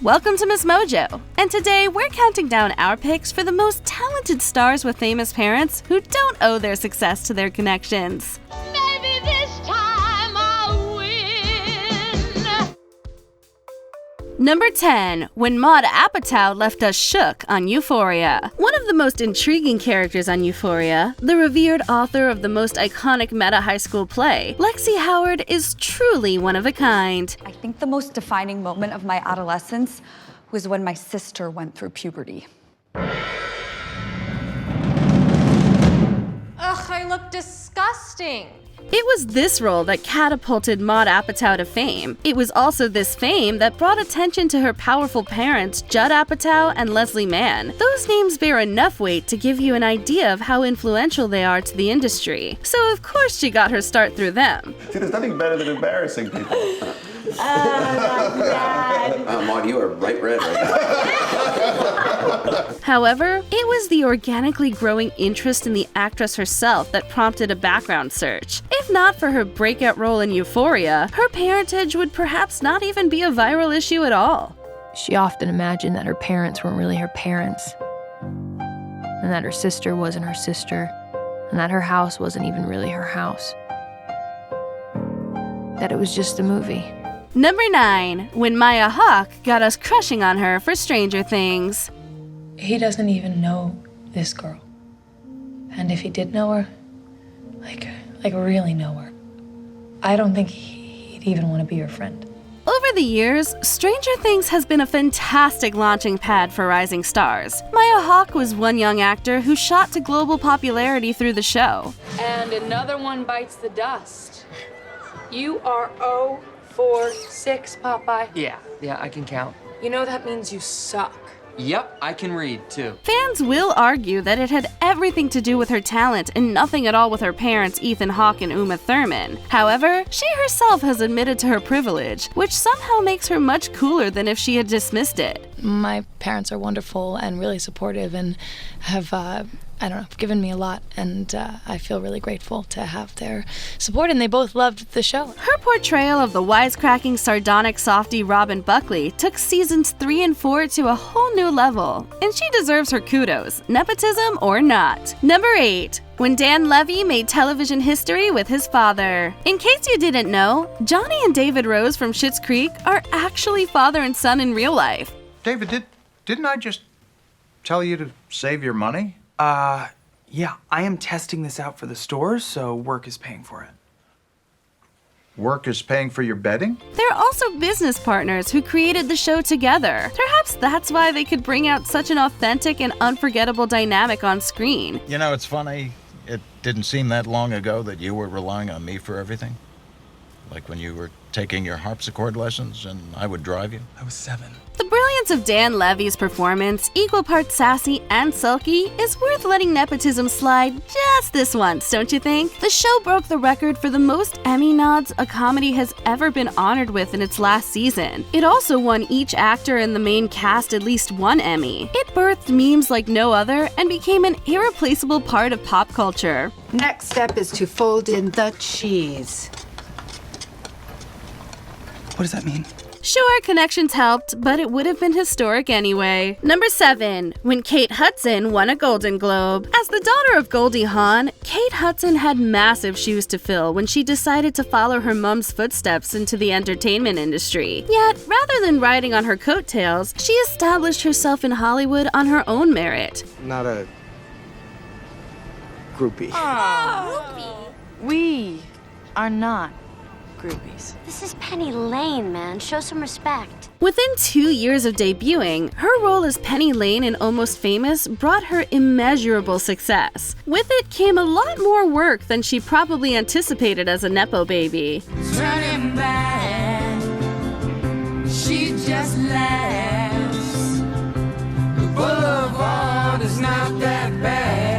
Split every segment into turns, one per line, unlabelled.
Welcome to MsMojo, and today we're counting down our picks for the most talented stars with famous parents who don't owe their success to their connections.
Maybe this time I'll win.
Number 10. When Maud Apatow left us shook on Euphoria. One of the most intriguing characters on Euphoria, the revered author of the most iconic meta high school play, Lexi Howard is truly one of a kind.
I think the most defining moment of my adolescence was when my sister went through puberty.
Ugh, I look disgusting.
It was this role that catapulted Maud Apatow to fame. It was also this fame that brought attention to her powerful parents, Judd Apatow and Leslie Mann. Those names bear enough weight to give you an idea of how influential they are to the industry. So of course she got her start through them.
See, there's nothing better than embarrassing people.
Maud, you are bright red right now.
However, it was the organically growing interest in the actress herself that prompted a background search. If not for her breakout role in Euphoria, her parentage would perhaps not even be a viral issue at all.
She often imagined that her parents weren't really her parents, and that her sister wasn't her sister, and that her house wasn't even really her house. That it was just a movie.
Number 9. When Maya Hawke got us crushing on her for Stranger Things.
He doesn't even know this girl. And if he did know her, like really know her, I don't think he'd even want to be her friend.
Over the years, Stranger Things has been a fantastic launching pad for rising stars. Maya Hawke was one young actor who shot to global popularity through the show.
And another one bites the dust. You are 0 for 6, Popeye.
Yeah, I can count.
You know that means you suck.
Yep, I can read, too.
Fans will argue that it had everything to do with her talent and nothing at all with her parents Ethan Hawke and Uma Thurman. However, she herself has admitted to her privilege, which somehow makes her much cooler than if she had dismissed it.
My parents are wonderful and really supportive and have, given me a lot, and I feel really grateful to have their support, and they both loved the show.
Her portrayal of the wisecracking, sardonic softie Robin Buckley took seasons 3 and 4 to a whole new level, and she deserves her kudos, nepotism or not. Number 8. When Dan Levy made television history with his father. In case you didn't know, Johnny and David Rose from Schitt's Creek are actually father and son in real life.
David, didn't I just tell you to save your money?
Yeah, I am testing this out for the stores, so work is paying for it.
Work is paying for your betting?
They're also business partners who created the show together. Perhaps that's why they could bring out such an authentic and unforgettable dynamic on screen.
You know, it's funny. It didn't seem that long ago that you were relying on me for everything. Like when you were taking your harpsichord lessons and I would drive you.
I was 7.
The brilliance of Dan Levy's performance, equal parts sassy and sulky, is worth letting nepotism slide just this once, don't you think? The show broke the record for the most Emmy nods a comedy has ever been honored with in its last season. It also won each actor in the main cast at least 1 Emmy. It birthed memes like no other and became an irreplaceable part of pop culture.
Next step is to fold in the cheese.
What does that mean?
Sure, connections helped, but it would have been historic anyway. Number 7. When Kate Hudson won a Golden Globe. As the daughter of Goldie Hawn, Kate Hudson had massive shoes to fill when she decided to follow her mom's footsteps into the entertainment industry. Yet, rather than riding on her coattails, she established herself in Hollywood on her own merit.
Not a groupie.
Groupie?
We are not groupies.
This is Penny Lane, man. Show some respect.
Within 2 years of debuting, her role as Penny Lane in Almost Famous brought her immeasurable success. With it came a lot more work than she probably anticipated as a Nepo baby.
Turning back, she just laughs. The boulevard is not that bad.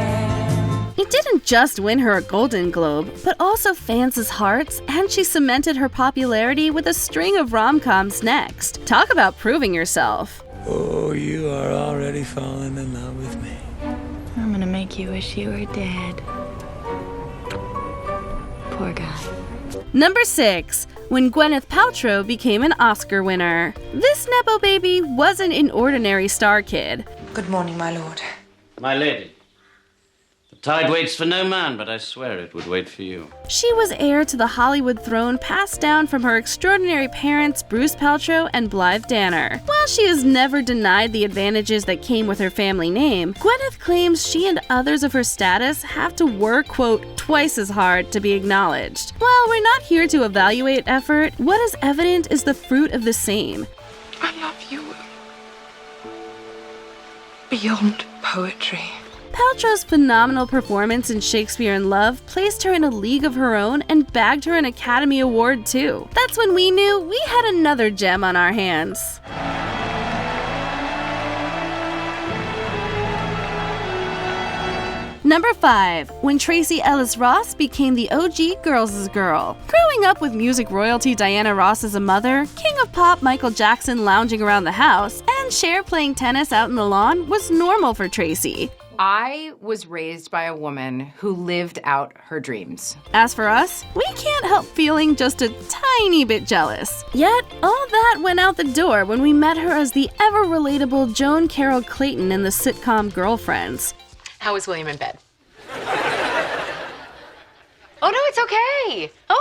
It didn't just win her a Golden Globe, but also fans' hearts, and she cemented her popularity with a string of rom-coms next. Talk about proving yourself.
Oh, you are already falling in love with me.
I'm gonna make you wish you were dead. Poor guy.
Number 6. When Gwyneth Paltrow became an Oscar winner. This Nepo baby wasn't an ordinary star kid.
Good morning, my lord.
My lady, the tide waits for no man, but I swear it would wait for you.
She was heir to the Hollywood throne passed down from her extraordinary parents Bruce Paltrow and Blythe Danner. While she has never denied the advantages that came with her family name, Gwyneth claims she and others of her status have to work, quote, twice as hard to be acknowledged. While we're not here to evaluate effort, what is evident is the fruit of the same.
I love you. Beyond poetry.
Paltrow's phenomenal performance in Shakespeare in Love placed her in a league of her own and bagged her an Academy Award too. That's when we knew we had another gem on our hands. Number 5. When Tracy Ellis Ross became the OG Girls' Girl. Growing up with music royalty Diana Ross as a mother, King of Pop Michael Jackson lounging around the house, and Cher playing tennis out in the lawn was normal for Tracy.
I was raised by a woman who lived out her dreams.
As for us, we can't help feeling just a tiny bit jealous. Yet, all that went out the door when we met her as the ever-relatable Joan Carol Clayton in the sitcom Girlfriends.
How is William in bed? Oh, no, it's okay. Oh,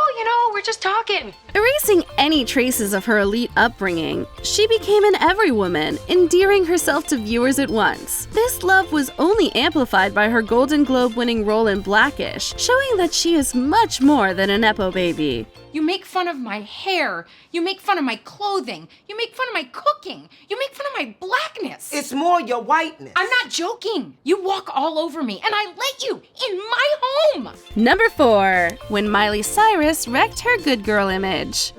we're just talking.
Erasing any traces of her elite upbringing, she became an everywoman, endearing herself to viewers at once. This love was only amplified by her Golden Globe-winning role in Blackish, showing that she is much more than a Nepo baby.
You make fun of my hair. You make fun of my clothing. You make fun of my cooking. You make fun of my blackness.
It's more your whiteness.
I'm not joking. You walk all over me, and I let you in my home.
Number 4. When Miley Cyrus wrecked her good girl image.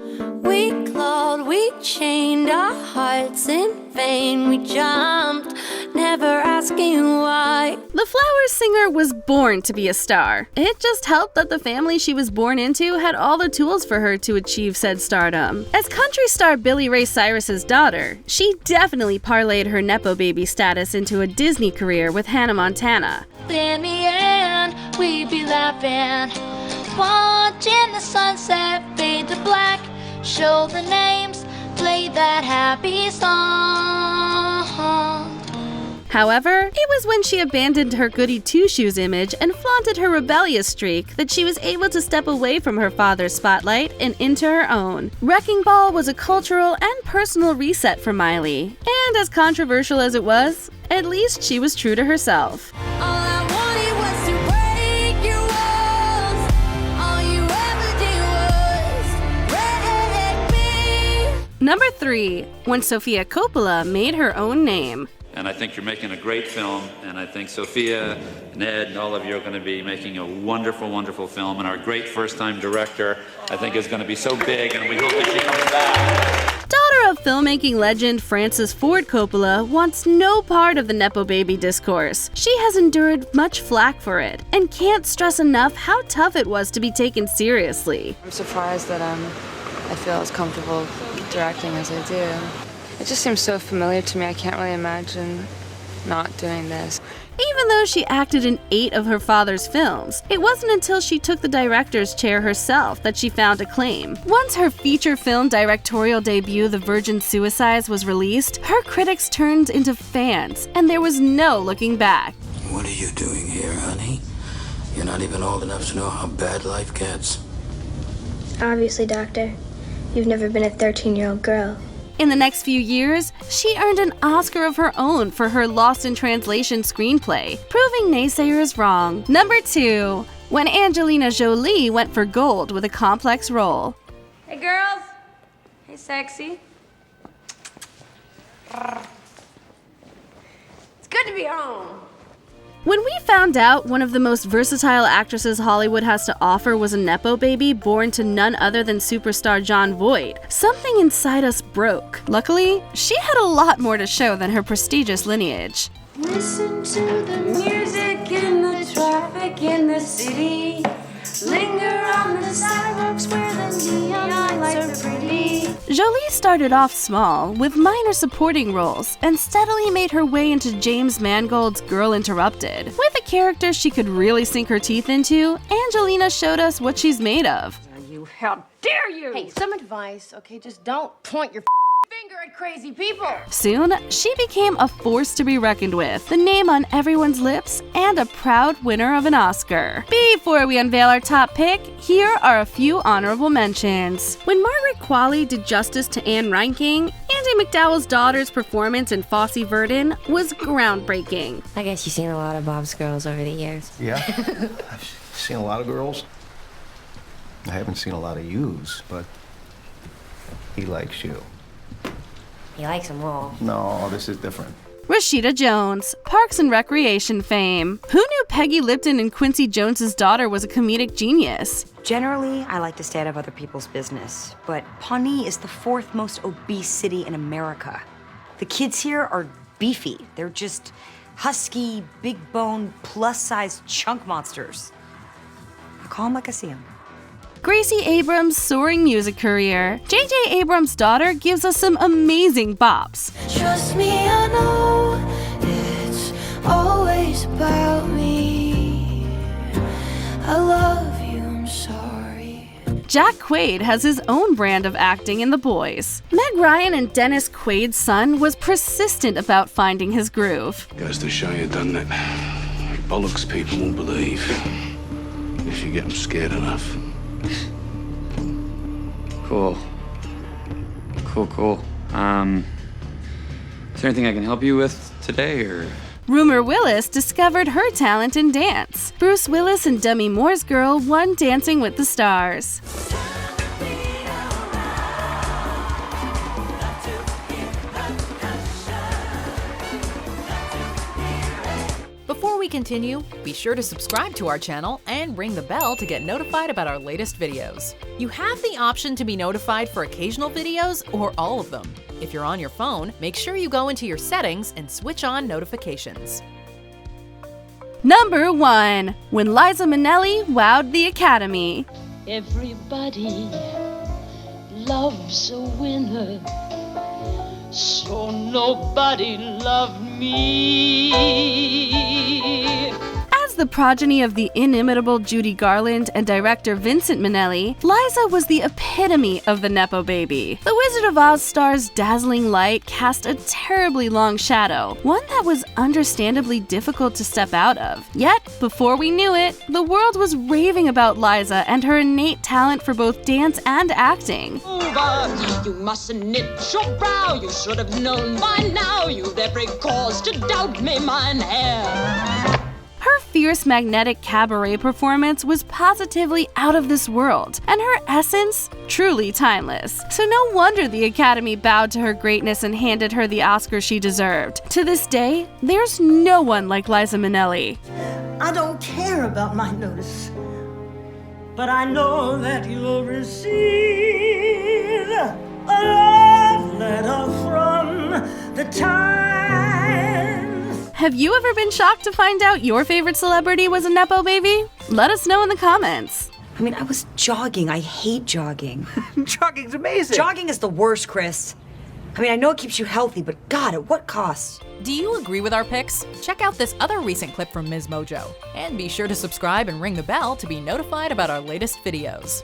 We clawed, we chained our hearts in vain. We jumped, never asking why.
The Flowers singer was born to be a star. It just helped that the family she was born into had all the tools for her to achieve said stardom. As country star Billy Ray Cyrus's daughter, she definitely parlayed her Nepo baby status into a Disney career with Hannah Montana.
In the end, we'd be laughing, watching the sunset fade to black. Show the names, play that happy song.
However, it was when she abandoned her goody two-shoes image and flaunted her rebellious streak that she was able to step away from her father's spotlight and into her own. Wrecking Ball was a cultural and personal reset for Miley, and as controversial as it was, at least she was true to herself. Number 3. When Sophia Coppola made her own name.
And I think you're making a great film, and I think Sophia and Ed and all of you are going to be making a wonderful, wonderful film, and our great first-time director, I think, is going to be so big, and we hope that she comes back.
Daughter of filmmaking legend Francis Ford Coppola wants no part of the Nepo baby discourse. She has endured much flack for it, and can't stress enough how tough it was to be taken seriously.
I'm surprised that I feel as comfortable directing as I do. It just seems so familiar to me, I can't really imagine not doing this.
Even though she acted in 8 of her father's films, it wasn't until she took the director's chair herself that she found acclaim. Once her feature film directorial debut, The Virgin Suicides, was released, her critics turned into fans, and there was no looking back.
What are you doing here, honey? You're not even old enough to know how bad life gets.
Obviously, Doctor. You've never been a 13-year-old girl.
In the next few years, she earned an Oscar of her own for her Lost in Translation screenplay, proving naysayers wrong. Number 2. When Angelina Jolie went for gold with a complex role.
Hey, girls. Hey, sexy. It's good to be home.
When we found out one of the most versatile actresses Hollywood has to offer was a Nepo baby born to none other than superstar Jon Voight, something inside us broke. Luckily, she had a lot more to show than her prestigious lineage.
Listen to the music in the traffic in the city. Linger on the sidewalks where the neon lights are pretty.
Jolie's started off small, with minor supporting roles, and steadily made her way into James Mangold's Girl Interrupted. With a character she could really sink her teeth into, Angelina showed us what she's made of.
How dare you!
Hey, some advice, okay? Just don't point your finger at crazy people.
Soon, she became a force to be reckoned with, the name on everyone's lips, and a proud winner of an Oscar. Before we unveil our top pick, here are a few honorable mentions. When Margaret Qualley did justice to Anne Reinking, Andie MacDowell's daughter's performance in Fosse Verdon was groundbreaking.
I guess you've seen a lot of Bob's girls over the years.
Yeah? I've seen a lot of girls. I haven't seen a lot of yous, but he likes you.
He likes them all.
No, this is different.
Rashida Jones, Parks and Recreation fame. Who knew Peggy Lipton and Quincy Jones's daughter was a comedic genius?
Generally, I like to stay out of other people's business, but Pawnee is the 4th most obese city in America. The kids here are beefy. They're just husky, big-boned, plus-sized chunk monsters. I call them like I see them.
Gracie Abrams' soaring music career. J.J. Abrams' daughter gives us some amazing bops.
Trust me, I know it's always about me. I love you, I'm sorry.
Jack Quaid has his own brand of acting in The Boys. Meg Ryan and Dennis Quaid's son was persistent about finding his groove.
Goes to show you, doesn't it? Bollocks people will believe if you get them scared enough.
Cool. Cool. Is there anything I can help you with today, or?
Rumor Willis discovered her talent in dance. Bruce Willis and Demi Moore's girl won Dancing with the Stars.
Before we continue, be sure to subscribe to our channel and ring the bell to get notified about our latest videos. You have the option to be notified for occasional videos or all of them. If you're on your phone, make sure you go into your settings and switch on notifications.
Number 1. When Liza Manelli wowed the Academy.
Everybody loves a winner, so nobody loved me.
As the progeny of the inimitable Judy Garland and director Vincent Minnelli, Liza was the epitome of the Nepo baby. The Wizard of Oz star's dazzling light cast a terribly long shadow, one that was understandably difficult to step out of. Yet, before we knew it, the world was raving about Liza and her innate talent for both dance and acting.
You mustn't knit your brow. You should have known by now. You'd every cause to doubt me, mine hair.
Her fierce magnetic cabaret performance was positively out of this world, and her essence truly timeless. So no wonder the Academy bowed to her greatness and handed her the Oscar she deserved. To this day, there's no one like Liza Manelli.
I don't care about my notice, but I know that you'll receive a love letter from the Times.
Have you ever been shocked to find out your favorite celebrity was a Nepo baby? Let us know in the comments.
I mean, I was jogging. I hate jogging.
Jogging's amazing.
Jogging is the worst, Chris. I mean, I know it keeps you healthy, but God, at what cost?
Do you agree with our picks? Check out this other recent clip from MsMojo. And be sure to subscribe and ring the bell to be notified about our latest videos.